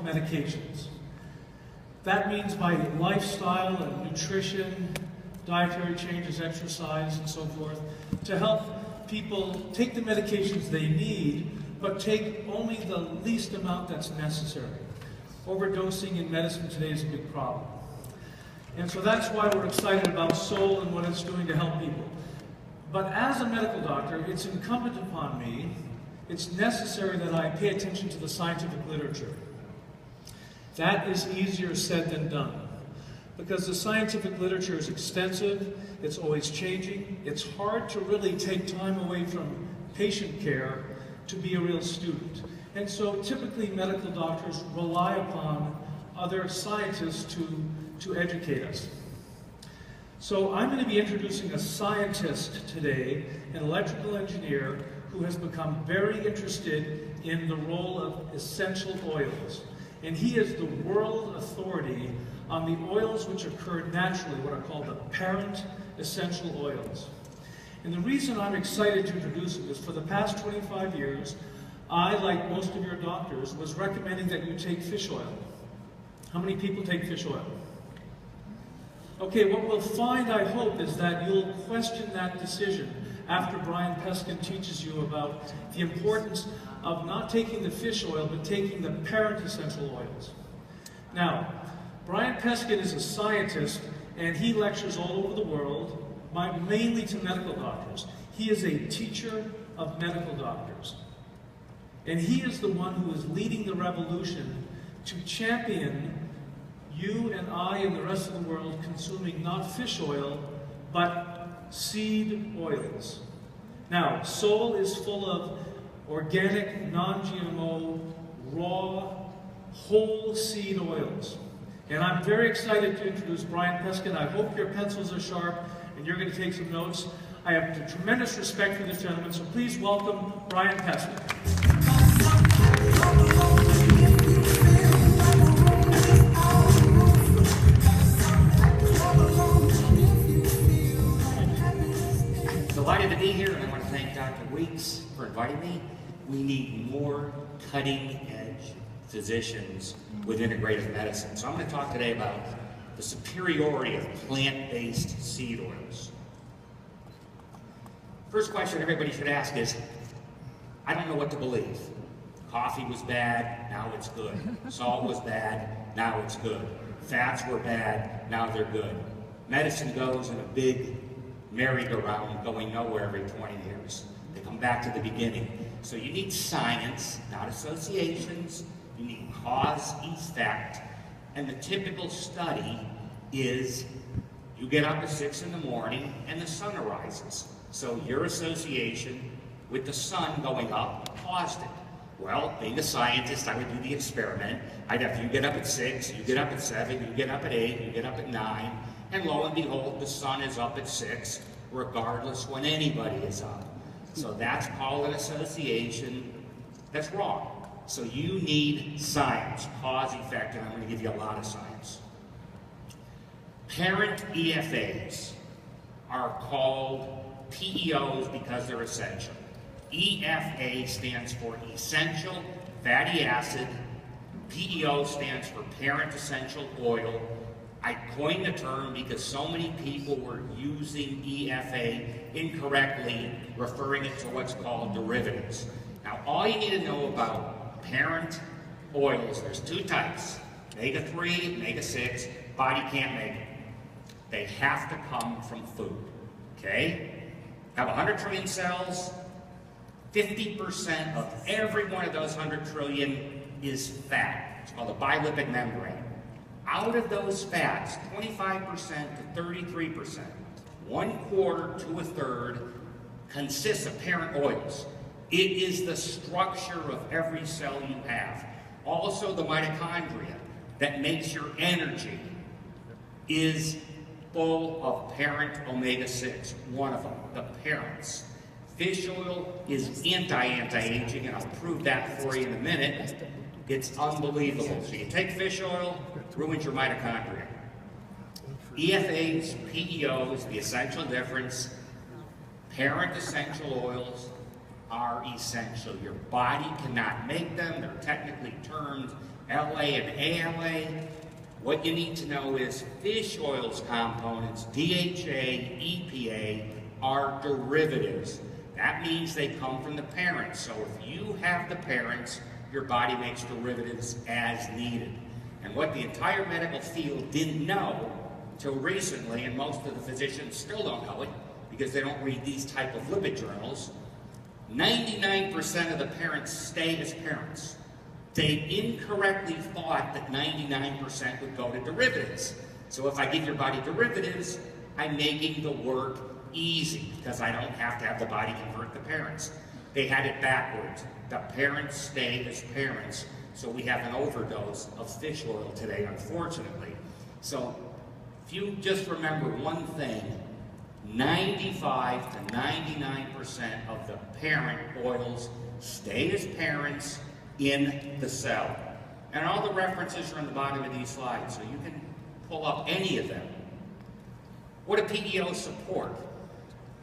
medications. That means by lifestyle and nutrition, dietary changes, exercise, and so forth, to help people take the medications they need, but take only the least amount that's necessary. Overdosing in medicine today is a big problem. And so that's why we're excited about Soul and what it's doing to help people. But as a medical doctor, it's incumbent upon me, it's necessary that I pay attention to the scientific literature. That is easier said than done, because the scientific literature is extensive, it's always changing, it's hard to really take time away from patient care to be a real student. And so typically medical doctors rely upon other scientists to educate us. So I'm going to be introducing a scientist today, an electrical engineer who has become very interested in the role of essential oils. And he is the world authority on the oils which occur naturally, what are called the parent essential oils. And the reason I'm excited to introduce him is for the past 25 years, I, like most of your doctors, was recommending that you take fish oil. How many people take fish oil? Okay, what we'll find, I hope, is that you'll question that decision after Brian Peskin teaches you about the importance of not taking the fish oil, but taking the parent essential oils. Now, Brian Peskin is a scientist, and he lectures all over the world, mainly to medical doctors. He is a teacher of medical doctors. And he is the one who is leading the revolution to champion you and I and the rest of the world consuming not fish oil, but seed oils. Now, Soul is full of organic, non-GMO, raw, whole seed oils. And I'm very excited to introduce Brian Peskin. I hope your pencils are sharp and you're going to take some notes. I have tremendous respect for this gentleman, so please welcome Brian Peskin. Delighted to be here, and I want to thank Dr. Weeks for inviting me. We need more cutting-edge physicians with integrative medicine. So I'm going to talk today about the superiority of plant-based seed oils. First question everybody should ask is, I don't know what to believe. Coffee was bad, now it's good. Salt was bad, now it's good. Fats were bad, now they're good. Medicine goes in a big merry-go-round going nowhere every 20 years. They come back to the beginning. So you need science, not associations. You need cause, effect. And the typical study is you get up at 6 in the morning and the sun arises. So your association with the sun going up caused it. Well, being a scientist, I would do the experiment. I'd have you get up at 6, you get up at 7, you get up at 8, you get up at 9, and lo and behold, the sun is up at 6, regardless when anybody is up. So that's called an association that's wrong. So you need science, cause, effect, and I'm going to give you a lot of science. Parent EFAs are called PEOs because they're essential. EFA stands for essential fatty acid. PEO stands for parent essential oil. I coined the term because so many people were using EFA incorrectly, referring it to what's called derivatives. Now, all you need to know about parent oils, there's two types, omega-3, omega-6, body can't make it. They have to come from food, okay? Have 100 trillion cells, 50% of every one of those 100 trillion is fat. It's called the bilipid membrane. Out of those fats, 25% to 33%, 1/4 to 1/3, consists of parent oils. It is the structure of every cell you have. Also, the mitochondria that makes your energy is full of parent omega-6, one of them, the parents. Fish oil is anti-aging, and I'll prove that for you in a minute. It's unbelievable. So you take fish oil, ruins your mitochondria. EFAs, PEOs, the essential difference, parent essential oils are essential. Your body cannot make them. They're technically termed LA and ALA. What you need to know is fish oil's components, DHA, EPA, are derivatives. That means they come from the parents. So if you have the parents, your body makes derivatives as needed. And what the entire medical field didn't know till recently, and most of the physicians still don't know it because they don't read these type of lipid journals, 99% of the parents stay as parents. They incorrectly thought that 99% would go to derivatives. So if I give your body derivatives, I'm making the work easy because I don't have to have the body convert the parents. They had it backwards. The parents stay as parents. So we have an overdose of fish oil today, unfortunately. So if you just remember one thing, 95 to 99% of the parent oils stay as parents in the cell. And all the references are on the bottom of these slides, so you can pull up any of them. What do PEOs support?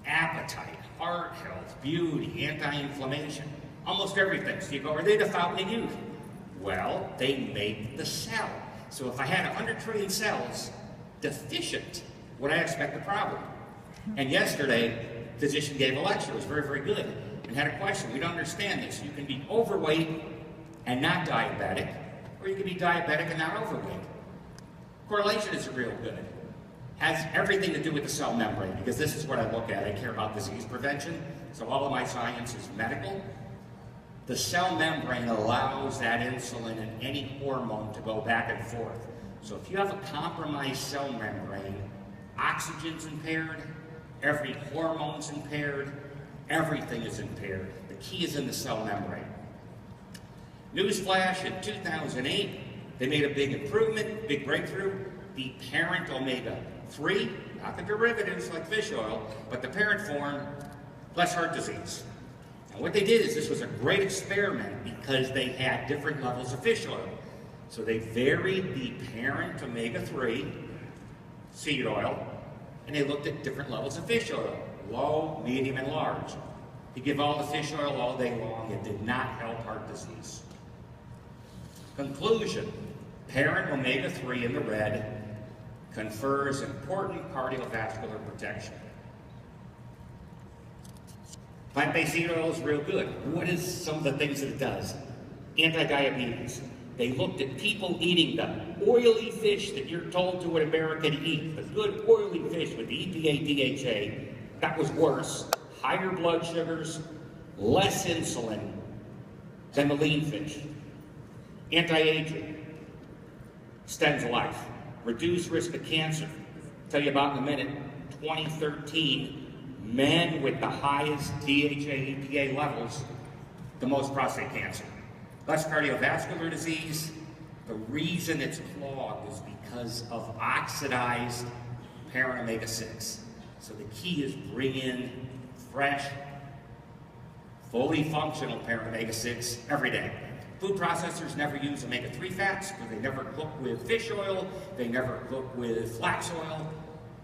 Appetite, heart health, beauty, anti-inflammation, almost everything. So you go, are they the fountain of youth? Well, they make the cell. So if I had 100 trillion cells deficient, would I expect a problem? And yesterday, a physician gave a lecture. It was very, very good. And had a question. We don't understand this. You can be overweight and not diabetic, or you can be diabetic and not overweight. Correlation isn't real good. Has everything to do with the cell membrane, because this is what I look at. I care about disease prevention, so all of my science is medical. The cell membrane allows that insulin and any hormone to go back and forth. So if you have a compromised cell membrane, oxygen's impaired, every hormone's impaired, everything is impaired. The key is in the cell membrane. Newsflash, in 2008, they made a big improvement, big breakthrough. The parent omega-3, not the derivatives like fish oil, but the parent form, less heart disease. And what they did is, this was a great experiment because they had different levels of fish oil. So they varied the parent omega-3 seed oil, and they looked at different levels of fish oil, low, medium, and large. You give all the fish oil all day long, it did not help heart disease. Conclusion, parent omega-3 in the red confers important cardiovascular protection. Plant-based seed oil is real good. What is some of the things that it does? Anti-diabetes. They looked at people eating the oily fish that you're told to in America to eat, the good oily fish with the EPA, DHA. That was worse. Higher blood sugars, less insulin than the lean fish. Anti-aging, extends life, reduce risk of cancer. I'll tell you about in a minute. 2013, men with the highest DHA EPA levels, the most prostate cancer. Less cardiovascular disease. The reason it's clogged is because of oxidized parent omega-6. So the key is bring in fresh, fully functional parent omega-6 every day. Food processors never use omega-3 fats because they never cook with fish oil, they never cook with flax oil.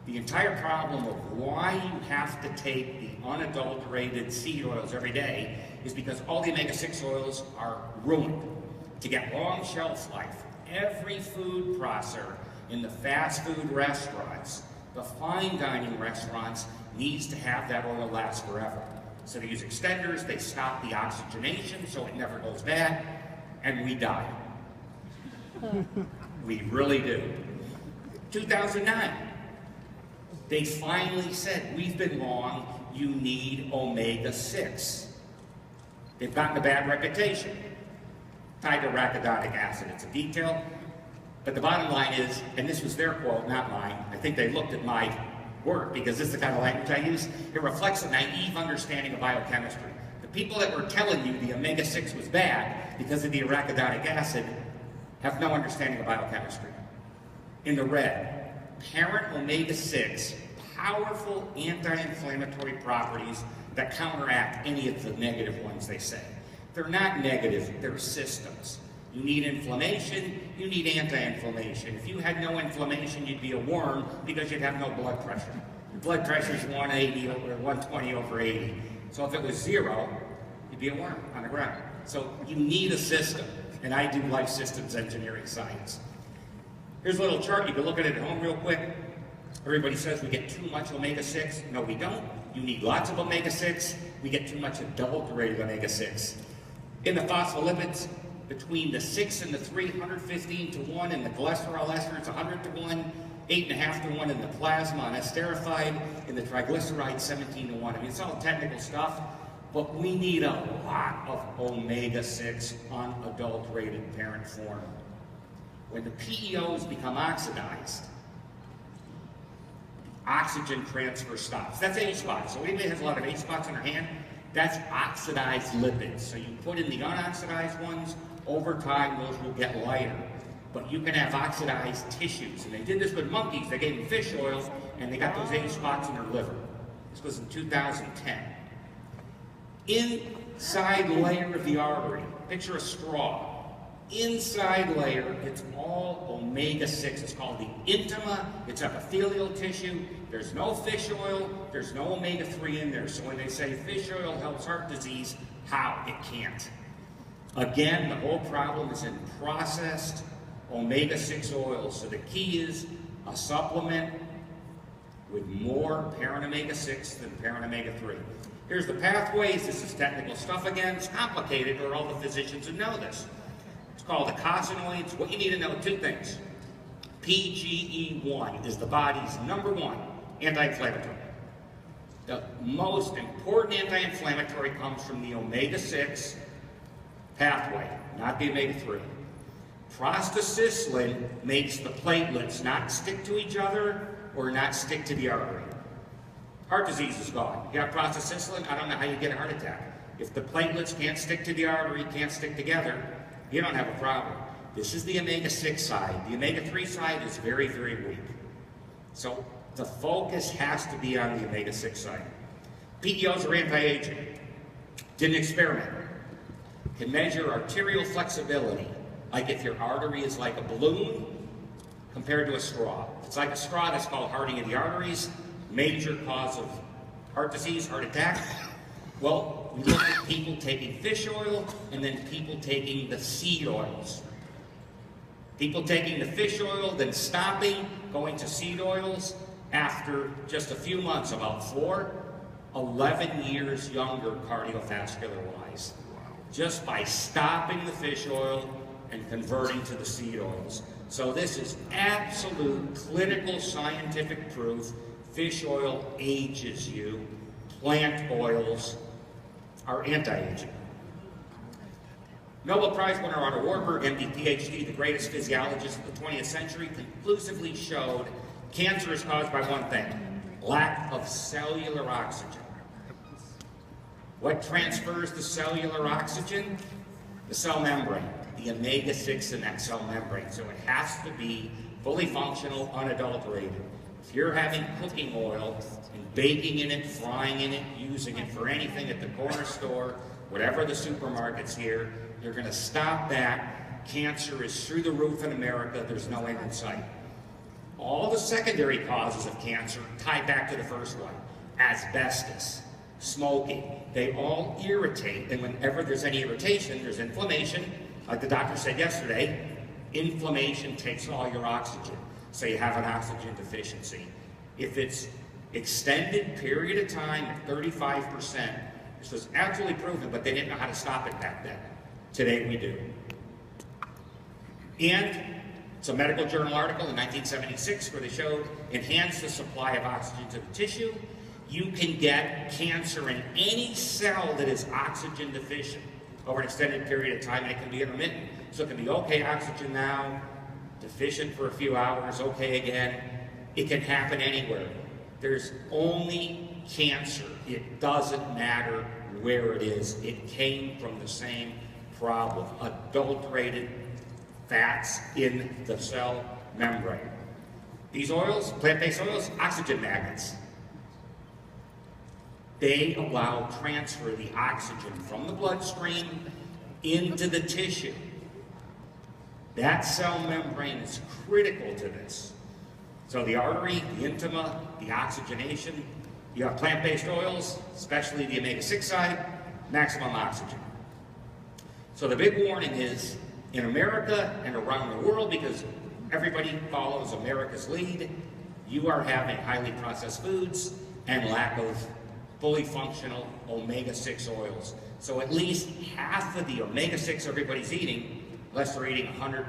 The entire problem of why you have to take the unadulterated seed oils every day is because all the omega-6 oils are ruined. To get long shelf life, every food processor in the fast food restaurants, the fine dining restaurants, needs to have that oil last forever. So they use extenders, they stop the oxygenation so it never goes bad, and we die. We really do. 2009, they finally said, we've been wrong, you need omega-6. They've gotten a bad reputation, tied to arachidonic acid. It's a detail, but the bottom line is, and this was their quote, not mine, I think they looked at my work because this is the kind of language I use, it reflects a naive understanding of biochemistry. The people that were telling you the omega-6 was bad because of the arachidonic acid have no understanding of biochemistry. In the red, parent omega-6, powerful anti-inflammatory properties that counteract any of the negative ones they say. They're not negative, they're systems. You need inflammation, you need anti-inflammation. If you had no inflammation, you'd be a worm because you'd have no blood pressure. Your blood pressure is 180 or 120 over 80. So if it was 0, you'd be a worm on the ground. So you need a system. and I do life systems engineering science. Here's a little chart. You can look at it at home real quick. Everybody says we get too much omega-6. No, we don't. You need lots of omega-6. We get too much adulterated omega-6. In the phospholipids, between the 6 and the 3, 115 to 1, and the cholesterol esters, 100 to 1, 8.5 to 1 in the plasma on esterified, in the triglycerides, 17 to 1. I mean, it's all technical stuff, but we need a lot of omega-6 unadulterated parent form. When the PEOs become oxidized, oxygen transfer stops. That's H spots. So anybody has a lot of H spots in their hand, that's oxidized lipids. So you put in the unoxidized ones, over time those will get lighter. But you can have oxidized tissues. And they did this with monkeys. They gave them fish oil and they got those H spots in their liver. This was in 2010. Inside layer of the artery, picture a straw. Inside layer, it's all omega-6. It's called the intima. It's epithelial tissue. There's no fish oil. There's no omega-3 in there. So when they say fish oil helps heart disease, how? It can't. Again, the whole problem is in processed omega-6 oils. So the key is a supplement with more parent omega-6 than parent omega-3. Here's the pathways. This is technical stuff again. It's complicated, or all the physicians would know this. It's called the icosanoids. What you need to know, two things. PGE1 is the body's #1 anti-inflammatory. The most important anti-inflammatory comes from the omega-6 pathway, not the omega-3. Prostacyclin makes the platelets not stick to each other or not stick to the artery. Heart disease is gone. You got prostacyclin, I don't know how you get a heart attack. If the platelets can't stick to the artery, can't stick together, you don't have a problem. This is the omega-6 side. The omega-3 side is very, very weak. So the focus has to be on the omega-6 side. PEOs are anti-aging. Did an experiment. Can measure arterial flexibility, like if your artery is like a balloon compared to a straw. If it's like a straw, that's called hardening of the arteries, major cause of heart disease, heart attack. Well, we look at people taking fish oil and then people taking the seed oils. People taking the fish oil, then stopping, going to seed oils, after just a few months, about 11 years younger cardiovascular-wise. Just by stopping the fish oil and converting to the seed oils. So this is absolute clinical scientific proof. Fish oil ages you. Plant oils are anti-aging. Nobel Prize winner Otto Warburg, MD, PhD, the greatest physiologist of the 20th century, conclusively showed cancer is caused by one thing: lack of cellular oxygen. What transfers the cellular oxygen? The cell membrane, the omega-6 in that cell membrane. So it has to be fully functional, unadulterated. If you're having cooking oil and baking in it, frying in it, using it for anything at the corner store, whatever the supermarkets here, you're going to stop that. Cancer is through the roof in America. There's no end in sight. All the secondary causes of cancer tie back to the first one. Asbestos, smoking, they all irritate, and whenever there's any irritation, there's inflammation. Like the doctor said yesterday, inflammation takes all your oxygen, so you have an oxygen deficiency. If it's extended period of time at 35%, this was absolutely proven, but they didn't know how to stop it back then. Today we do. And it's a medical journal article in 1976 where they showed enhance the supply of oxygen to the tissue. You can get cancer in any cell that is oxygen deficient over an extended period of time, and it can be intermittent. So it can be okay oxygen now, deficient for a few hours, okay again. It can happen anywhere. There's only cancer. It doesn't matter where it is. It came from the same problem: adulterated fats in the cell membrane. These oils, plant-based oils, oxygen magnets. They allow transfer of the oxygen from the bloodstream into the tissue. That cell membrane is critical to this. So the artery, the intima, the oxygenation, you have plant-based oils, especially the omega-6 side, maximum oxygen. So the big warning is In America and around the world, because everybody follows America's lead, you are having highly processed foods and lack of fully functional omega-6 oils. So at least half of the omega-6 everybody's eating, unless they're eating 100%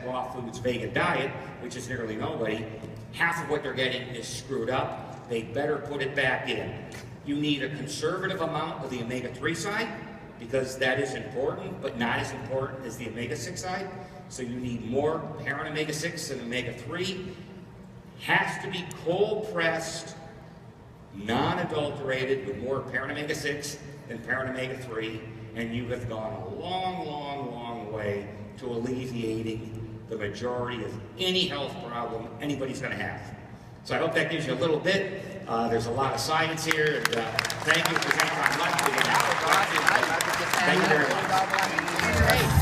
raw foods vegan diet, which is nearly nobody, half of what they're getting is screwed up. They better put it back in. You need a conservative amount of the omega-3 side, because that is important, but not as important as the omega-6 side. So you need more parent omega-6 than omega-3. Has to be cold pressed, non-adulterated, with more parent omega-6 than parent omega-3, and you have gone a long, long, long way to alleviating the majority of any health problem anybody's going to have. So I hope that gives you a little bit. There's a lot of science here, and thank you for taking time. Thank you very much.